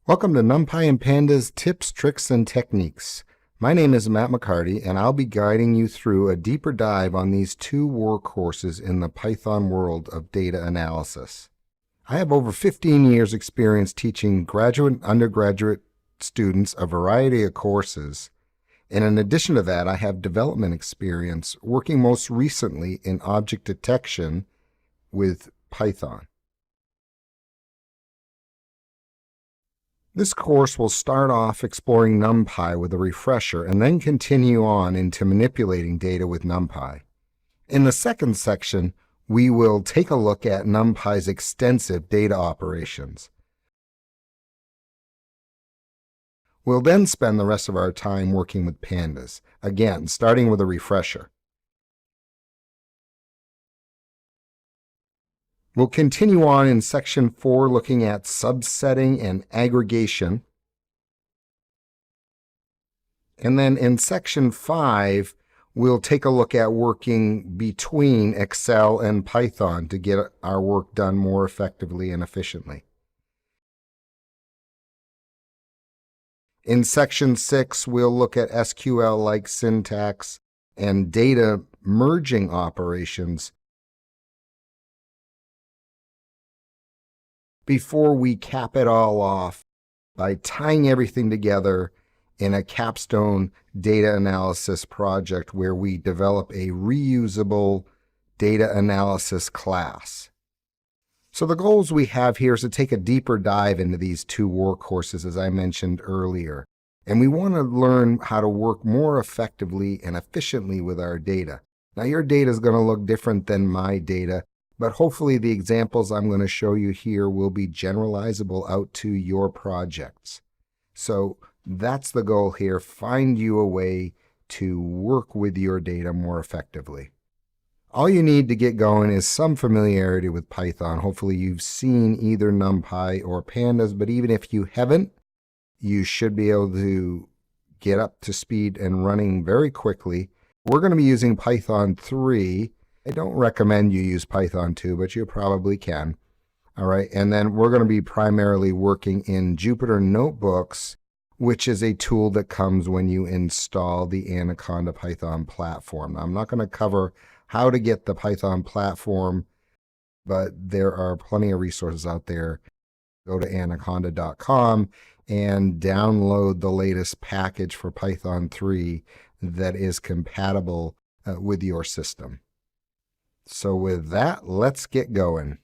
Welcome to NumPy and Pandas Tips, Tricks, and Techniques. My name is Matt McCarty, and I'll be guiding you through a deeper dive on these two workhorses in the Python world of data analysis. I have over 15 years experience teaching graduate and undergraduate students a variety of courses, and in addition to that, I have development experience working most recently in object detection with Python. This course will start off exploring NumPy with a refresher and then continue on into manipulating data with NumPy. In the second section, we will take a look at NumPy's extensive data operations. We'll then spend the rest of our time working with Pandas, again, starting with a refresher. We'll continue on in section 4 looking at subsetting and aggregation. And then in section 5, we'll take a look at working between Excel and Python to get our work done more effectively and efficiently. In section 6, we'll look at SQL-like syntax and data merging operations before we cap it all off by tying everything together in a capstone data analysis project where we develop a reusable data analysis class. So the goals we have here is to take a deeper dive into these two workhorses, as I mentioned earlier. And we want to learn how to work more effectively and efficiently with our data. Now, your data is going to look different than my data, but hopefully the examples I'm going to show you here will be generalizable out to your projects. So that's the goal here. Find you a way to work with your data more effectively. All you need to get going is some familiarity with Python. Hopefully you've seen either NumPy or Pandas, but even if you haven't, you should be able to get up to speed and running very quickly. We're going to be using Python 3. I don't recommend you use Python 2, but you probably can. All right, and then we're going to be primarily working in Jupyter Notebooks, which is a tool that comes when you install the Anaconda Python platform. Now, I'm not going to cover how to get the Python platform, but there are plenty of resources out there. Go to anaconda.com and download the latest package for Python 3 that is compatible with your system. So with that, let's get going.